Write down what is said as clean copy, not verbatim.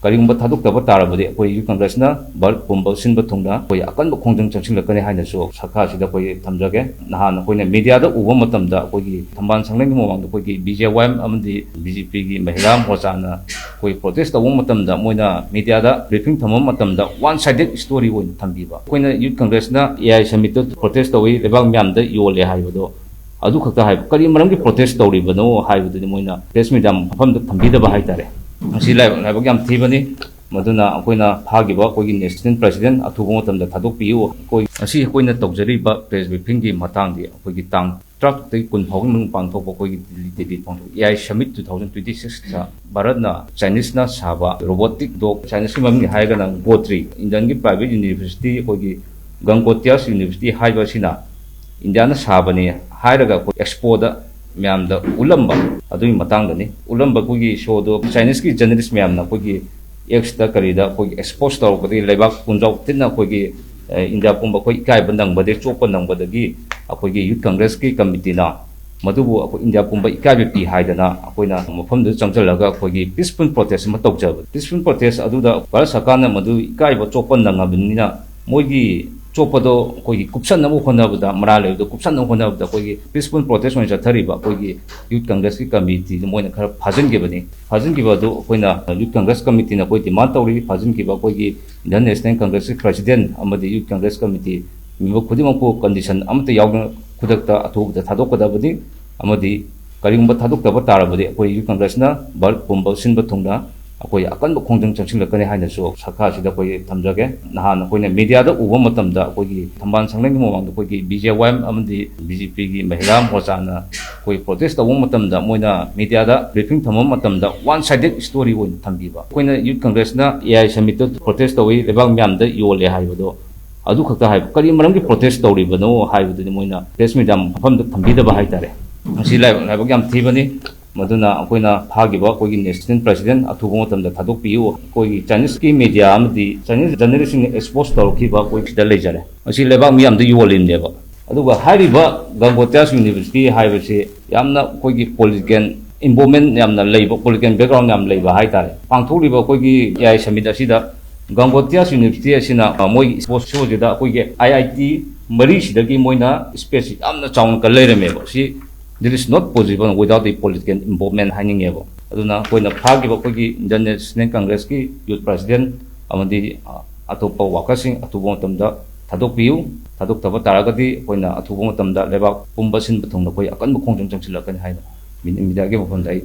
ꯀꯔꯤꯒꯨꯝꯕ ꯊꯥꯗꯣꯛꯇꯕ ꯇꯥꯔꯕꯗꯤ ꯑꯩꯈꯣꯏ ꯌꯨꯠ ꯀꯪꯒ꯭ꯔꯦꯁꯅ ꯚꯥꯔꯠ ꯄꯨꯝꯕ ꯁꯤꯟꯕ ꯊꯨꯡꯅ ꯑꯩꯈꯣꯏ ꯑꯀꯟꯕ ꯈꯣꯡꯖꯪ ꯆꯪꯁꯤꯜꯂꯛꯀꯅꯤ ꯍꯥꯏꯅꯁꯨ ꯁꯔꯀꯥꯔꯁꯤꯗ ꯑꯩꯈꯣꯏ ꯊꯝꯖꯒꯦ ꯅꯍꯥꯟ ꯑꯩꯈꯣꯏꯅ ꯃꯤꯗꯤꯌꯥꯗ ꯎꯕ ꯃꯇꯝꯗ ꯑꯩꯈꯣꯏꯒꯤ ꯊꯝꯕꯥꯜ ꯁꯪꯂꯦꯟꯒꯤ ꯃꯃꯥꯡꯗ ꯑꯩꯈꯣꯏꯒꯤ BJYM ꯑꯃꯗꯤ BJPꯒꯤ ꯃꯍꯤꯂꯥ ꯃꯣꯔꯆꯥꯅ ꯑꯩꯈꯣꯏ ꯄ꯭ꯔꯣꯇꯦꯁ ꯇꯧꯕ ꯃꯇꯝꯗ ꯃꯣꯏꯅ ꯃꯤꯗꯤꯌꯥꯗ ꯕ꯭ꯔꯤꯐꯤꯡ ꯊꯝꯕ ꯃꯇꯝꯗ ꯋꯥꯟ ꯁꯥꯏꯗꯦड ꯁ꯭ꯇꯣꯔꯤ ꯑꯣꯏꯅ ꯊꯝꯕꯤꯕ ꯑꯩꯈꯣꯏꯅ ꯌꯨꯠ ꯀꯪꯒ꯭ꯔꯦꯁꯅ AI ꯁꯃꯤꯠꯇ ꯄ꯭ꯔꯣꯇꯦꯁ ꯇꯧꯏ ꯂꯩꯕꯥꯛ ꯃꯌꯥꯝꯗ ꯌꯣꯜꯂꯦ ꯍꯥꯏꯕꯗꯣ ꯑꯗꯨ ꯈꯛꯇ ꯍꯥꯏꯕ ꯀꯔꯤ ꯃꯔꯝꯒꯤ ꯄ꯭ꯔꯣꯇꯦꯁ ꯇꯧꯔꯤꯕꯅꯣ ꯍꯥꯏꯕꯗꯨꯗꯤ ꯃꯣꯏꯅ ꯄ꯭ꯔꯦꯁ ꯃꯤꯗꯤꯌꯥ ꯃꯐꯝꯗ ꯊꯝꯕꯤꯗꯕ ꯍꯥꯏꯇꯥꯔꯦ ꯃꯁꯤ ꯂꯥꯏꯕꯛ ꯌꯥꯝ ꯊꯤꯕꯅꯤ ꯃꯗꯨꯅ ꯑꯩꯈꯣꯏꯅ ꯐꯥꯈꯤꯕ ꯑꯩꯈꯣꯏꯒꯤ ꯅꯦꯁꯅꯦꯜ ꯄ꯭ꯔꯦꯁꯤꯗꯦꯟꯠ ꯑꯊꯨꯕ ꯃꯇꯝꯗ ꯊꯥꯗꯣꯛꯄꯤꯌꯨ ꯉꯁꯤ ꯑꯩꯈꯣꯏꯅ ꯇꯧꯖꯔꯤꯕ ꯄ꯭ꯔꯦꯁ ꯕ꯭ꯔꯤꯐꯤꯡꯒꯤ ꯃꯇꯥꯡꯗꯤ ꯑꯩꯈꯣꯏꯒꯤ ꯇꯥꯡ 13 ꯀꯨꯟ ꯐꯥꯎꯕꯒꯤ ꯃꯅꯨꯡꯗ ꯄꯥꯡꯊꯣꯛꯄ ꯑꯩꯈꯣꯏꯒꯤ ꯗꯤꯜꯂꯤ ꯄꯥꯡꯊꯣꯛ AI ꯁꯃꯤꯠ 2026ꯗ ꯚꯥꯔꯠꯅ ꯆꯥꯏꯅꯤꯁꯅ ꯁꯥꯕ ꯔꯣꯕꯣꯇꯤꯛ ꯗꯣꯒ ꯆꯥꯏꯅꯤꯁꯀꯤ ꯃꯃꯤꯡ ꯍꯥꯏꯔꯒꯅ ꯒꯣꯇ꯭ꯔꯤ ꯏꯟꯗꯤꯌꯟꯒꯤ ꯄ꯭ꯔꯥꯏꯚꯦꯠ ꯌꯨꯅꯤꯚꯔꯁꯤꯇꯤ ꯑꯩꯈꯣꯏꯒꯤ ꯒꯪꯒꯣꯇꯤꯌꯥꯁ ꯌꯨꯅꯤꯚꯔꯁꯤꯇꯤ ꯍꯥꯏꯕ ꯑꯁꯤꯅ ꯏꯟꯗꯤꯌꯥꯅ ꯁꯥꯕꯅꯤ ꯍꯥꯏꯔꯒ ꯑꯩꯈꯣꯏ ꯑꯦꯛꯁꯄꯣꯗ ꯃꯌꯥꯝꯗ ꯎꯠꯂꯝꯕ ꯑꯗꯨꯒꯤ ꯃꯇꯥꯡꯗꯅꯤ ꯎꯠꯂꯝꯕ ꯑꯩꯈꯣꯏꯒꯤ ꯁꯣꯗꯣ ꯆꯥꯏꯅꯤꯁꯀꯤ ꯖꯔꯅꯦꯂꯤꯁ ꯃꯌꯥꯝꯅ ꯑꯩꯈꯣꯏꯒꯤ Xꯇ ꯀꯔꯤꯗ ꯑꯩꯈꯣꯏꯒꯤ ꯑꯦꯛꯁꯄꯣꯖ ꯇꯧꯔꯛꯄꯗꯒꯤ ꯂꯩꯕꯥꯛ ꯄꯨꯝꯖꯥꯎ ꯇꯤꯟꯅ ꯑꯩꯈꯣꯏꯒꯤ ꯏꯟꯗꯤꯌꯥ ꯄꯨꯝꯕ ꯑꯩꯈꯣꯏ ꯏꯀꯥꯏꯕ ꯅꯪꯕꯗꯒꯤ ꯆꯣꯞꯄ ꯅꯪꯕꯗꯒꯤ ꯑꯩꯈꯣꯏꯒꯤ ꯌꯨꯠ ꯀꯪꯒ꯭ꯔꯦꯁꯀꯤ ꯀꯃꯤꯇꯤꯅ ꯃꯗꯨꯕꯨ ꯑꯩꯈꯣꯏ ꯏꯟꯗꯤꯌꯥ ꯄꯨꯝꯕ ꯏꯀꯥꯏꯕ ꯄꯤ ꯍꯥꯏꯗꯅ ꯑꯩꯈꯣꯏꯅ ꯃꯐꯝꯗꯨꯗ ꯆꯪꯁꯤꯜꯂꯒ ꯑꯩꯈꯣꯏꯒꯤ ꯄꯤꯁꯐꯨꯜ ꯄ꯭ꯔꯣꯇꯦꯁ ꯑꯃ ꯇꯧꯖꯕ ꯄꯤꯁꯐꯨꯜ ꯄ꯭ꯔꯣꯇꯦꯁ ꯑꯗꯨꯗ ꯚꯥꯔꯠ ꯁꯔꯀꯥꯔꯅ ꯃꯗꯨ ꯏꯀꯥꯏꯕ ꯆꯣꯞꯄ ꯅꯪꯉꯕꯅꯤꯅ ꯃꯣꯏꯒꯤ ꯆꯣꯞꯄꯗꯣ ꯑꯩꯈꯣꯏꯒꯤ ꯀꯨꯞꯁꯟꯅꯕ ꯍꯣꯠꯅꯕꯗ ꯃꯔꯥ ꯂꯩꯕꯗꯣ ꯀꯨꯞꯁꯟꯅꯕ ꯍꯣꯠꯅꯕꯗ ꯑꯩꯈꯣꯏꯒꯤ ꯄꯤꯁꯐꯨꯜ ꯄ꯭ꯔꯣꯇꯦꯁ ꯑꯣꯏꯅ ꯆꯠꯊꯔꯤꯕ ꯑꯩꯈꯣꯏꯒꯤ ꯌꯨꯠ ꯀꯪꯒ꯭ꯔꯦꯁꯀꯤ ꯀꯃꯤꯇꯤꯗ ꯃꯣꯏꯅ ꯈꯔ ꯐꯥꯖꯤꯟꯈꯤꯕꯅꯤ ꯐꯥꯖꯤꯟꯈꯤꯕ ꯑꯗꯨ ꯑꯩꯈꯣꯏꯅ ꯌꯨꯠ ꯀꯪꯒ꯭ꯔꯦꯁ ꯀꯃꯤꯇꯤꯅ ꯑꯩꯈꯣꯏ ꯗꯤꯃꯥꯟ ꯇꯧꯔꯤ ꯐꯥꯖꯤꯟꯈꯤꯕ ꯑꯩꯈꯣꯏꯒꯤ ꯏꯟꯗꯤꯌꯟ ꯅꯦꯁꯅꯦꯜ ꯀꯪꯒ꯭ꯔꯦꯁꯀꯤ ꯄ꯭ꯔꯦꯁꯤꯗꯦꯟꯠ ꯑꯃꯗꯤ ꯌꯨꯠ ꯀꯪꯒ꯭ꯔꯦꯁ ꯀꯃꯤꯇꯤ ꯃꯤꯍꯨꯠ ꯈꯨꯗꯤꯡꯃꯛꯄꯨ ꯀꯟꯗꯤꯁꯟ ꯑꯃꯠꯇ ꯌꯥꯎꯗꯅ ꯈꯨꯗꯛꯇ ꯑꯊꯨꯕꯗ ꯊꯥꯗꯣꯛꯀꯗꯕꯅꯤ ꯑꯃꯗꯤ ꯀꯔꯤꯒꯨꯝꯕ ꯊꯥꯗꯣꯛꯇꯕ ꯇꯥꯔꯕꯗꯤ ꯑꯩꯈꯣꯏ ꯌꯨꯠ ꯀꯪꯒ꯭ꯔꯦꯁꯅ ꯚꯥꯔꯠ ꯄꯨꯝꯕ ꯁꯤꯟꯕ ꯊꯨꯡꯅ ꯑꯩꯈꯣꯏ ꯑꯀꯟꯕ ꯈꯣꯡꯖꯪ ꯆꯪꯁꯤꯜꯂꯛꯀꯅꯤ ꯍꯥꯏꯅꯁꯨ ꯁꯔꯀꯥꯔꯁꯤꯗ ꯑꯩꯈꯣꯏ ꯊꯝꯖꯒꯦ ꯅꯍꯥꯟ ꯑꯩꯈꯣꯏꯅ ꯃꯤꯗꯤꯌꯥꯗ ꯎꯕ ꯃꯇꯝꯗ ꯑꯩꯈꯣꯏꯒꯤ ꯊꯝꯕꯥꯜ ꯁꯪꯂꯦꯟꯒꯤ ꯃꯃꯥꯡꯗ ꯑꯩꯈꯣꯏꯒꯤ BJYM ꯑꯃꯗꯤ BJPꯒꯤ ꯃꯍꯤꯂꯥ ꯃꯣꯔꯆꯥꯅ ꯑꯩꯈꯣꯏ ꯄ꯭ꯔꯣꯇꯦꯁ ꯇꯧꯕ ꯃꯇꯝꯗ ꯃꯣꯏꯅ ꯃꯤꯗꯤꯌꯥꯗ ꯕ꯭ꯔꯤꯐꯤꯡ ꯊꯝꯕ ꯃꯇꯝꯗ ꯋꯥꯟ ꯁꯥꯏꯗꯦड ꯁ꯭ꯇꯣꯔꯤ ꯑꯣꯏꯅ ꯊꯝꯕꯤꯕ ꯑꯩꯈꯣꯏꯅ ꯌꯨꯠ ꯀꯪꯒ꯭ꯔꯦꯁꯅ AI ꯁꯃꯤꯠꯇ ꯄ꯭ꯔꯣꯇꯦꯁ ꯇꯧꯏ ꯂꯩꯕꯥꯛ ꯃꯌꯥꯝꯗ ꯌꯣꯜꯂꯦ ꯍꯥꯏꯕꯗꯣ ꯑꯗꯨ ꯈꯛꯇ ꯍꯥꯏꯕ ꯀꯔꯤ ꯃꯔꯝꯒꯤ ꯄ꯭ꯔꯣꯇꯦꯁ ꯇꯧꯔꯤꯕꯅꯣ ꯍꯥꯏꯕꯗꯨꯗꯤ ꯃꯣꯏꯅ ꯄ꯭ꯔꯦꯁ ꯃꯤꯗꯤꯌꯥ ꯃꯐꯝꯗ ꯊꯝꯕꯤꯗꯕ ꯍꯥꯏꯇꯥꯔꯦ ꯃꯁꯤ ꯂꯥꯏꯕꯛ ꯌꯥꯝ ꯊꯤꯕꯅꯤ ꯃꯗꯨꯅ ꯑꯩꯈꯣꯏꯅ ꯐꯥꯈꯤꯕ ꯑꯩꯈꯣꯏꯒꯤ ꯅꯦꯁꯅꯦꯜ ꯄ꯭ꯔꯦꯁꯤꯗꯦꯟꯠ ꯑꯊꯨꯕ ꯃꯇꯝꯗ ꯊꯥꯗꯣꯛꯄꯤꯌꯨ ꯑꯩꯈꯣꯏꯒꯤ ꯆꯥꯏꯅꯤꯁꯀꯤ ꯃꯤꯗꯤꯌꯥ ꯑꯃꯗꯤ ꯆꯥꯏꯅꯤꯁ ꯖꯔꯅꯦꯂꯤꯁꯁꯤꯡꯅ ꯑꯦꯛꯁꯄꯣꯖ ꯇꯧꯔꯛꯈꯤꯕ ꯑꯩꯈꯣꯏ ꯁꯤꯗ ꯂꯩꯖꯔꯦ ꯃꯁꯤ ꯂꯩꯕꯥꯛ ꯃꯤꯌꯥꯝꯗ ꯌꯣꯜꯂꯤꯕꯅꯦꯕ ꯑꯗꯨꯒ ꯍꯥꯏꯔꯤꯕ ꯒꯪꯒꯣꯇꯤꯌꯥꯁ ꯌꯨꯅꯤꯚꯔꯁꯤꯇꯤ ꯍꯥꯏꯕꯁꯤ ꯌꯥꯝꯅ ꯑꯩꯈꯣꯏꯒꯤ ꯄꯣꯂꯤꯇꯤꯀꯦꯜ ꯏꯟꯚꯣꯜꯚꯃꯦꯟ ꯌꯥꯝꯅ ꯂꯩꯕ ꯄꯣꯂꯤꯇꯤꯀꯦꯜ ꯕꯦꯛꯒ꯭ꯔꯥꯎꯟ ꯌꯥꯝ ꯂꯩꯕ ꯍꯥꯏꯇꯥꯔꯦ ꯄꯥꯡꯊꯣꯛꯂꯤꯕ ꯑꯩꯈꯣꯏꯒꯤ AI ꯁꯃꯤꯠ ꯑꯁꯤꯗ ꯒꯪꯒꯣꯇꯤꯌꯥꯁ ꯌꯨꯅꯤꯚꯔꯁꯤꯇꯤ ꯑꯁꯤꯅ ꯃꯣꯏꯒꯤ ꯁ꯭ꯄꯣꯔꯠꯁ ꯁꯣꯁꯤꯗ ꯑꯩꯈꯣꯏꯒꯤ IIT ꯃꯔꯤꯁꯤꯗꯒꯤ ꯃꯣꯏꯅ ꯁ꯭ꯄꯦꯁꯁꯤ ꯌꯥꯝꯅ ꯆꯥꯎꯅ ꯀꯜ ꯂꯩꯔꯝꯃꯦꯕ ꯁꯤ that is not possible without the political involvement ꯍꯥꯏꯅꯤꯡꯉꯦꯕ ꯑꯗꯨꯅ ꯑꯩꯈꯣꯏꯅ ꯐꯥꯈꯤꯕ ꯑꯩꯈꯣꯏꯒꯤ ꯏꯟꯗꯤꯌꯟ ꯅꯦꯁꯅꯦꯜ ꯀꯪꯒ꯭ꯔꯦꯁꯀꯤ ꯌꯨꯠ ꯄ꯭ꯔꯦꯁꯤꯗꯦꯟꯠ ꯑꯃꯗꯤ ꯑꯇꯣꯞꯄ ꯋꯥꯀꯔꯁꯤꯡ ꯑꯊꯨꯕ ꯃꯇꯝꯗ ꯊꯥꯗꯣꯛꯄꯤꯌꯨ ꯊꯥꯗꯣꯛꯇꯕ ꯇꯥꯔꯒꯗꯤ ꯑꯩꯈꯣꯏꯅ ꯑꯊꯨꯕ ꯃꯇꯝꯗ ꯂꯩꯕꯥꯛ ꯄꯨꯝꯕ ꯁꯤꯟꯕ ꯊꯨꯡꯅ ꯑꯩꯈꯣꯏ ꯑꯀꯟꯕ ꯈꯣꯡꯖꯪ ꯆꯪꯁꯤꯜꯂꯛꯀꯅꯤ ꯍꯥꯏꯅ ꯃꯤꯗꯤꯌꯥꯒꯤ ꯃꯐꯝꯗ ꯑꯩ